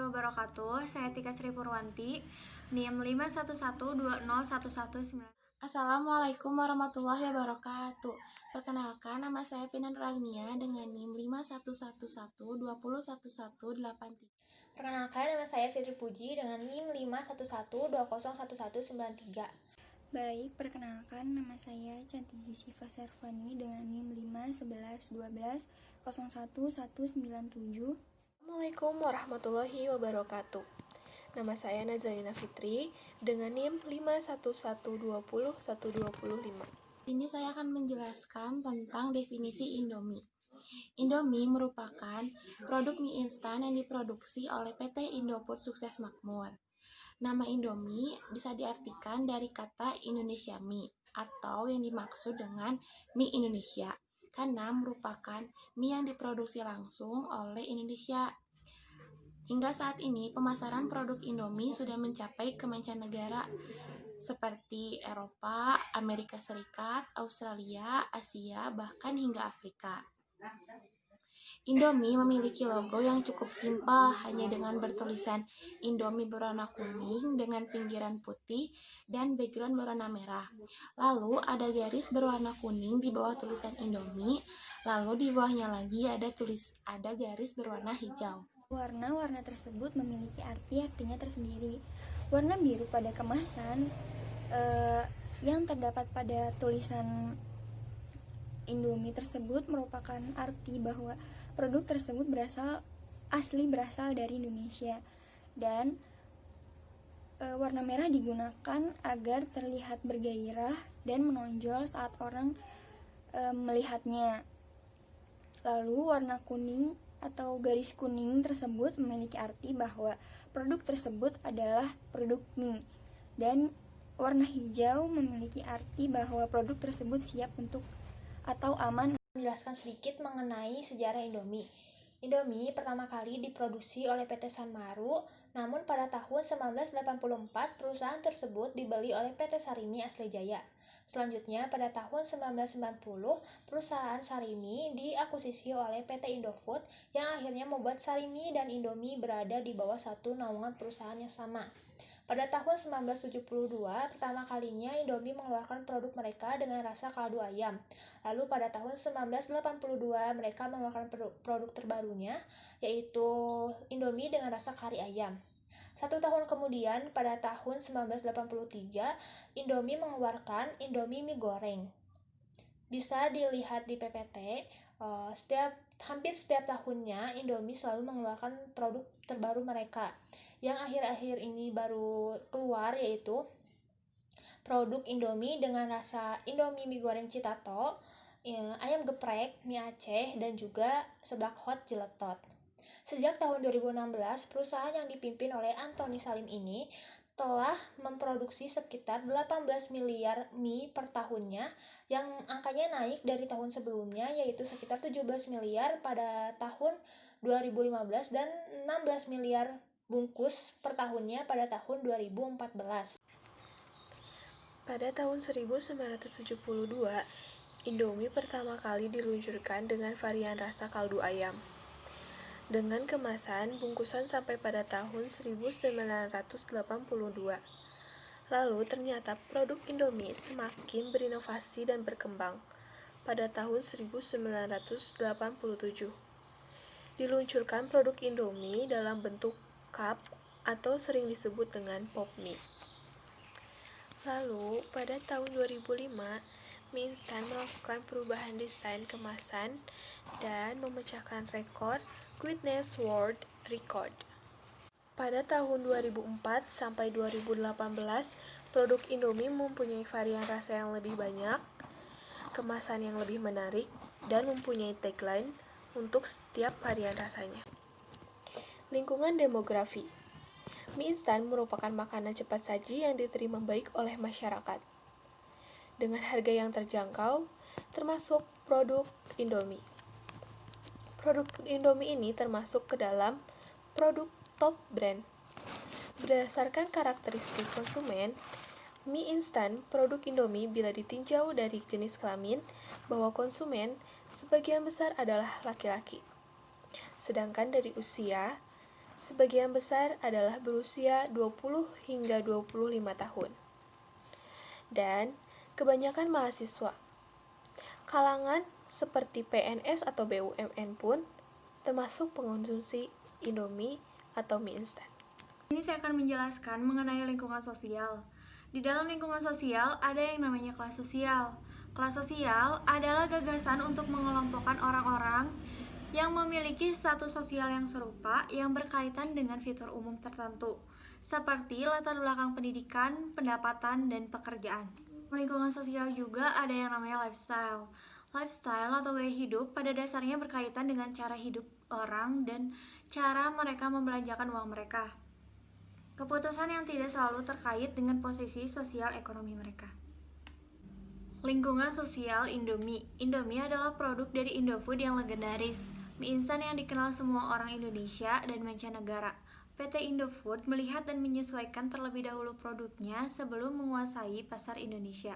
wabarakatuh. Saya Tika Sri Purwanti, NIM 511201119. Assalamualaikum warahmatullahi wabarakatuh. Perkenalkan, nama saya Pinan Rahmia dengan NIM 51120111183. Perkenalkan, nama saya Fitri Puji dengan NIM 511201193. Baik, perkenalkan nama saya Cantik Siva Servani dengan NIM 51112011197. Assalamualaikum warahmatullahi wabarakatuh. Nama saya Nazalina Fitri dengan NIM 511201205. Ini saya akan menjelaskan tentang definisi Indomie. Indomie merupakan produk mie instan yang diproduksi oleh PT Indofood Sukses Makmur. Nama Indomie bisa diartikan dari kata Indonesia mie atau yang dimaksud dengan mie Indonesia karena merupakan mie yang diproduksi langsung oleh Indonesia. Hingga saat ini, pemasaran produk Indomie sudah mencapai ke mancanegara seperti Eropa, Amerika Serikat, Australia, Asia, bahkan hingga Afrika. Indomie memiliki logo yang cukup simpel, hanya dengan bertulisan Indomie berwarna kuning dengan pinggiran putih dan background berwarna merah. Lalu ada garis berwarna kuning di bawah tulisan Indomie, lalu di bawahnya lagi ada garis berwarna hijau. Warna-warna tersebut memiliki artinya tersendiri. Warna biru pada kemasan yang terdapat pada tulisan Indomie tersebut merupakan arti bahwa produk tersebut berasal dari Indonesia. Dan warna merah digunakan agar terlihat bergairah dan menonjol saat orang melihatnya. Lalu warna kuning atau garis kuning tersebut memiliki arti bahwa produk tersebut adalah produk mie, dan warna hijau memiliki arti bahwa produk tersebut siap untuk atau aman. Menjelaskan sedikit mengenai sejarah Indomie. Indomie pertama kali diproduksi oleh PT Sanmaru, namun pada tahun 1984 perusahaan tersebut dibeli oleh PT Sarimi Asli Jaya. Selanjutnya, pada tahun 1990, perusahaan Sarimi diakuisisi oleh PT Indofood yang akhirnya membuat Sarimi dan Indomie berada di bawah satu naungan perusahaan yang sama. Pada tahun 1972, pertama kalinya Indomie mengeluarkan produk mereka dengan rasa kaldu ayam. Lalu pada tahun 1982, mereka mengeluarkan produk terbarunya, yaitu Indomie dengan rasa kari ayam. 1 tahun kemudian, pada tahun 1983, Indomie mengeluarkan Indomie mie goreng. Bisa dilihat di PPT, hampir setiap tahunnya Indomie selalu mengeluarkan produk terbaru mereka. Yang akhir-akhir ini baru keluar yaitu produk Indomie dengan rasa Indomie mie goreng Citato, ayam geprek, mie Aceh, dan juga seblak hot jeletot. Sejak tahun 2016, perusahaan yang dipimpin oleh Antoni Salim ini telah memproduksi sekitar 18 miliar mie per tahunnya, yang angkanya naik dari tahun sebelumnya yaitu sekitar 17 miliar pada tahun 2015 dan 16 miliar bungkus per tahunnya pada tahun 2014. Pada tahun 1972, Indomie pertama kali diluncurkan dengan varian rasa kaldu ayam. Dengan kemasan bungkusan sampai pada tahun 1982. Lalu ternyata produk Indomie semakin berinovasi dan berkembang. Pada tahun 1987, diluncurkan produk Indomie dalam bentuk cup atau sering disebut dengan pop mie. Lalu pada tahun 2005, mie instan melakukan perubahan desain kemasan dan memecahkan rekor Guinness World Record. Pada tahun 2004 sampai 2018, produk Indomie mempunyai varian rasa yang lebih banyak, kemasan yang lebih menarik, dan mempunyai tagline untuk setiap varian rasanya. Lingkungan demografi. Mie instan merupakan makanan cepat saji yang diterima baik oleh masyarakat. Dengan harga yang terjangkau, termasuk produk Indomie. Produk Indomie ini termasuk ke dalam produk top brand. Berdasarkan karakteristik konsumen, mie instan produk Indomie bila ditinjau dari jenis kelamin, bahwa konsumen sebagian besar adalah laki-laki. Sedangkan dari usia, Sebagian besar adalah berusia 20 hingga 25 tahun. Dan kebanyakan mahasiswa. Kalangan seperti PNS atau BUMN pun termasuk pengonsumsi Indomie atau mie instan. Ini saya akan menjelaskan mengenai lingkungan sosial. Di dalam lingkungan sosial ada yang namanya kelas sosial. Kelas sosial adalah gagasan untuk mengelompokkan orang-orang yang memiliki status sosial yang serupa yang berkaitan dengan fitur umum tertentu, seperti latar belakang pendidikan, pendapatan, dan pekerjaan. Lingkungan sosial juga ada yang namanya lifestyle. Lifestyle atau gaya hidup pada dasarnya berkaitan dengan cara hidup orang dan cara mereka membelanjakan uang mereka. Keputusan yang tidak selalu terkait dengan posisi sosial ekonomi mereka. Lingkungan sosial Indomie. Indomie adalah produk dari Indofood yang legendaris, mie instan yang dikenal semua orang Indonesia dan mancanegara. PT Indofood melihat dan menyesuaikan terlebih dahulu produknya sebelum menguasai pasar Indonesia.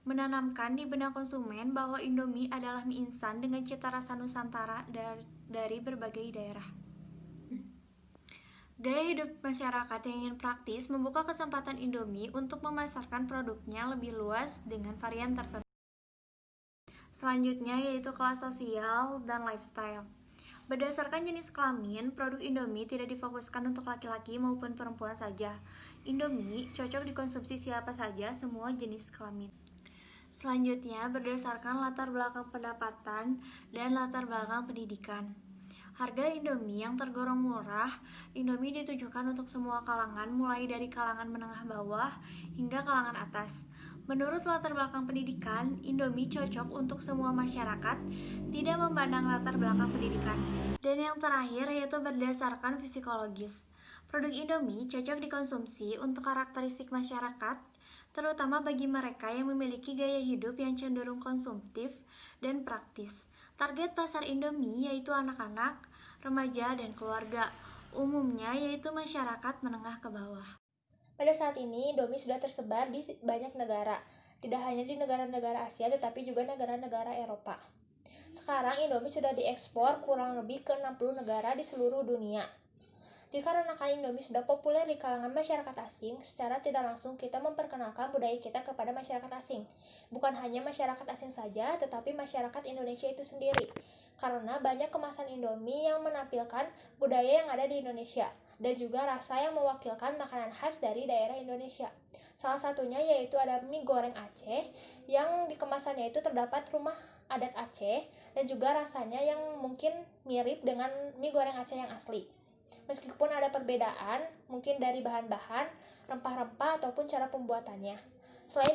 Menanamkan di benak konsumen bahwa Indomie adalah mie instan dengan cita rasa Nusantara dari berbagai daerah. Gaya hidup masyarakat yang ingin praktis membuka kesempatan Indomie untuk memasarkan produknya lebih luas dengan varian tertentu. Selanjutnya yaitu kelas sosial dan lifestyle. Berdasarkan jenis kelamin, produk Indomie tidak difokuskan untuk laki-laki maupun perempuan saja. Indomie cocok dikonsumsi siapa saja, semua jenis kelamin. Selanjutnya berdasarkan latar belakang pendapatan dan latar belakang pendidikan. Harga Indomie yang tergolong murah, Indomie ditujukan untuk semua kalangan mulai dari kalangan menengah bawah hingga kalangan atas. Menurut latar belakang pendidikan, Indomie cocok untuk semua masyarakat, tidak memandang latar belakang pendidikan. Dan yang terakhir yaitu berdasarkan psikologis. Produk Indomie cocok dikonsumsi untuk karakteristik masyarakat, terutama bagi mereka yang memiliki gaya hidup yang cenderung konsumtif dan praktis. Target pasar Indomie yaitu anak-anak, remaja, dan keluarga. Umumnya yaitu masyarakat menengah ke bawah. Pada saat ini, Indomie sudah tersebar di banyak negara, tidak hanya di negara-negara Asia tetapi juga negara-negara Eropa. Sekarang Indomie sudah diekspor kurang lebih ke 60 negara di seluruh dunia. Dikarenakan Indomie sudah populer di kalangan masyarakat asing, secara tidak langsung kita memperkenalkan budaya kita kepada masyarakat asing. Bukan hanya masyarakat asing saja, tetapi masyarakat Indonesia itu sendiri. Karena banyak kemasan Indomie yang menampilkan budaya yang ada di Indonesia, dan juga rasa yang mewakilkan makanan khas dari daerah Indonesia. Salah satunya yaitu ada mie goreng Aceh, yang di kemasannya itu terdapat rumah adat Aceh, dan juga rasanya yang mungkin mirip dengan mie goreng Aceh yang asli. Meskipun ada perbedaan, mungkin dari bahan-bahan, rempah-rempah, ataupun cara pembuatannya. Selain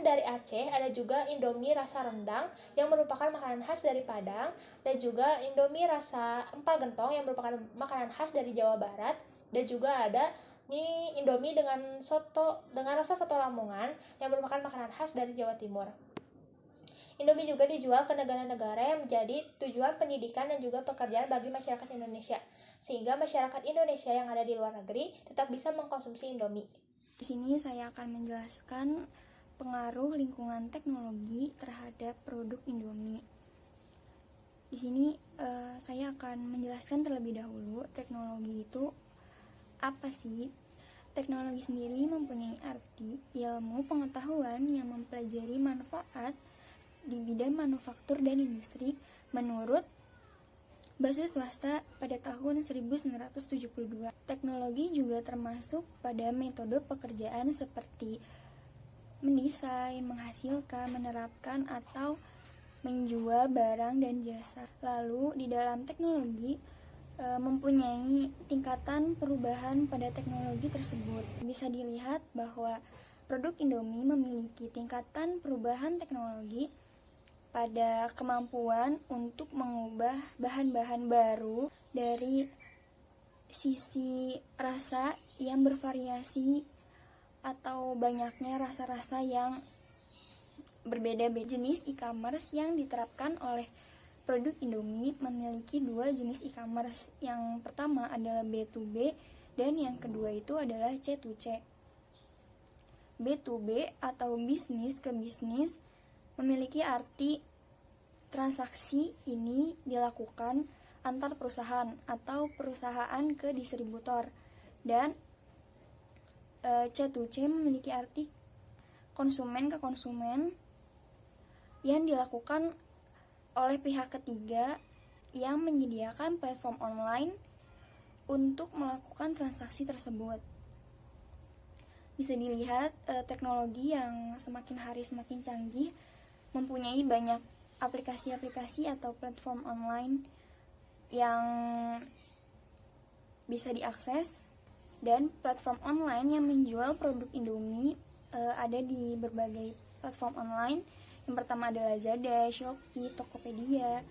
dari Aceh, ada juga Indomie rasa rendang yang merupakan makanan khas dari Padang, dan juga Indomie rasa empal gentong yang merupakan makanan khas dari Jawa Barat, dan juga ada mie Indomie dengan rasa soto Lamongan yang merupakan makanan khas dari Jawa Timur. Indomie juga dijual ke negara-negara yang menjadi tujuan pendidikan dan juga pekerjaan bagi masyarakat Indonesia, sehingga masyarakat Indonesia yang ada di luar negeri tetap bisa mengkonsumsi Indomie. Di sini saya akan menjelaskan pengaruh lingkungan teknologi terhadap produk Indomie. Di sini saya akan menjelaskan terlebih dahulu teknologi itu apa sih. Teknologi sendiri mempunyai arti ilmu pengetahuan yang mempelajari manfaat di bidang manufaktur dan industri menurut Basis Swasta pada tahun 1972. Teknologi juga termasuk pada metode pekerjaan seperti mendesain, menghasilkan, menerapkan, atau menjual barang dan jasa. Lalu di dalam teknologi mempunyai tingkatan perubahan pada teknologi tersebut. Bisa dilihat bahwa produk Indomie memiliki tingkatan perubahan teknologi pada kemampuan untuk mengubah bahan-bahan baru dari sisi rasa yang bervariasi atau banyaknya rasa-rasa yang berbeda-beda. Jenis e-commerce yang diterapkan oleh produk Indomie memiliki dua jenis e-commerce. Yang pertama adalah B2B dan yang kedua itu adalah C2C. B2B atau bisnis ke bisnis memiliki arti transaksi ini dilakukan antar perusahaan atau perusahaan ke distributor. Dan C2C memiliki arti konsumen ke konsumen yang dilakukan oleh pihak ketiga yang menyediakan platform online untuk melakukan transaksi tersebut. Bisa dilihat teknologi yang semakin hari semakin canggih mempunyai banyak aplikasi-aplikasi atau platform online yang bisa diakses, dan platform online yang menjual produk Indomie ada di berbagai platform online. Yang pertama ada Lazada, Shopee, Tokopedia,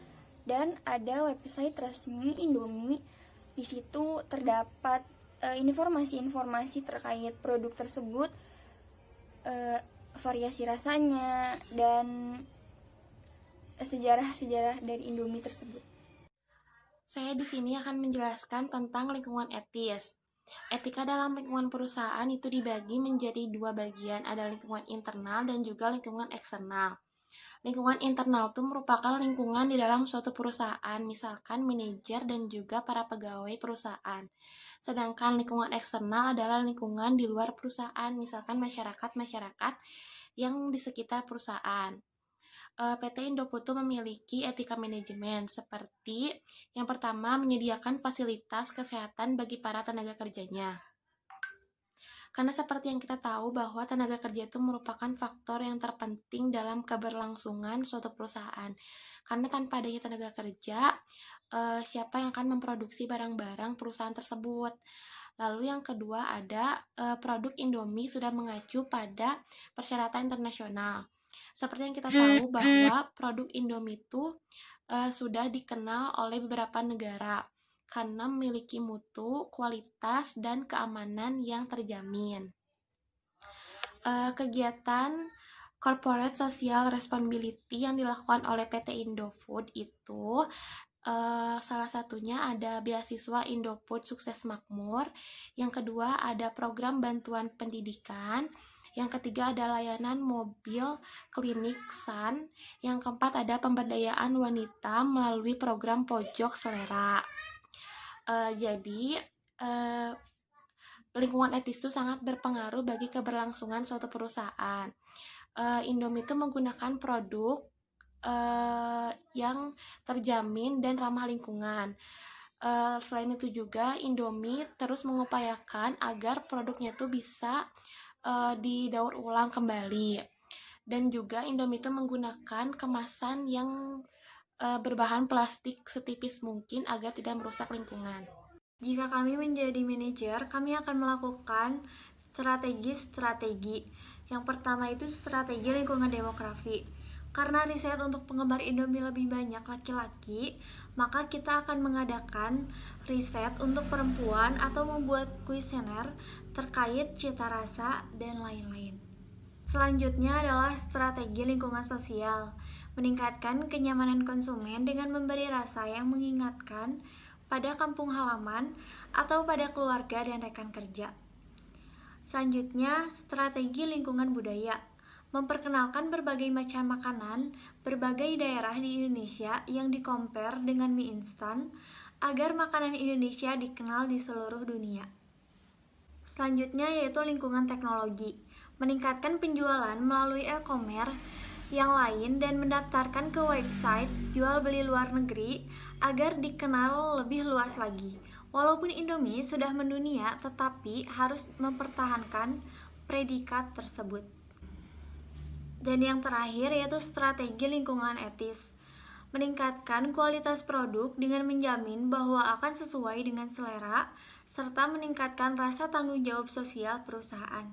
dan ada website resmi Indomie. Di situ terdapat informasi-informasi terkait produk tersebut, variasi rasanya, dan sejarah-sejarah dari Indomie tersebut. Saya di sini akan menjelaskan tentang lingkungan etis. Etika dalam lingkungan perusahaan itu dibagi menjadi dua bagian, ada lingkungan internal dan juga lingkungan eksternal. Lingkungan internal itu merupakan lingkungan di dalam suatu perusahaan, misalkan manajer dan juga para pegawai perusahaan. Sedangkan lingkungan eksternal adalah lingkungan di luar perusahaan, misalkan masyarakat-masyarakat yang di sekitar perusahaan. PT Indofood memiliki etika manajemen seperti yang pertama menyediakan fasilitas kesehatan bagi para tenaga kerjanya. Karena seperti yang kita tahu bahwa tenaga kerja itu merupakan faktor yang terpenting dalam keberlangsungan suatu perusahaan. Karena tanpa adanya tenaga kerja, siapa yang akan memproduksi barang-barang perusahaan tersebut? Lalu yang kedua ada produk Indomie sudah mengacu pada persyaratan internasional. Seperti yang kita tahu bahwa produk Indomie itu sudah dikenal oleh beberapa negara karena memiliki mutu, kualitas, dan keamanan yang terjamin. Kegiatan corporate social responsibility yang dilakukan oleh PT Indofood itu salah satunya ada beasiswa Indofood Sukses Makmur, yang kedua ada program bantuan pendidikan, yang ketiga ada layanan mobil klinik SAN, yang keempat ada pemberdayaan wanita melalui program Pojok Selera. Jadi lingkungan etis itu sangat berpengaruh bagi keberlangsungan suatu perusahaan. Indomie itu menggunakan produk yang terjamin dan ramah lingkungan. Selain itu juga Indomie terus mengupayakan agar produknya itu bisa didaur ulang kembali. Dan juga Indomie itu menggunakan kemasan yang berbahan plastik setipis mungkin agar tidak merusak lingkungan. Jika kami menjadi manajer, kami akan melakukan strategi-strategi. Yang pertama itu strategi lingkungan demografi. Karena riset untuk penggemar Indomie lebih banyak laki-laki, maka kita akan mengadakan riset untuk perempuan atau membuat kuesioner terkait cita rasa dan lain-lain. Selanjutnya adalah strategi lingkungan sosial, meningkatkan kenyamanan konsumen dengan memberi rasa yang mengingatkan pada kampung halaman atau pada keluarga dan rekan kerja. Selanjutnya, strategi lingkungan budaya, memperkenalkan berbagai macam makanan berbagai daerah di Indonesia yang di-compare dengan mie instan agar makanan Indonesia dikenal di seluruh dunia. Selanjutnya yaitu lingkungan teknologi, meningkatkan penjualan melalui e-commerce yang lain dan mendaftarkan ke website jual beli luar negeri agar dikenal lebih luas lagi. Walaupun Indomie sudah mendunia, tetapi harus mempertahankan predikat tersebut. Dan yang terakhir yaitu strategi lingkungan etis, meningkatkan kualitas produk dengan menjamin bahwa akan sesuai dengan selera serta meningkatkan rasa tanggung jawab sosial perusahaan.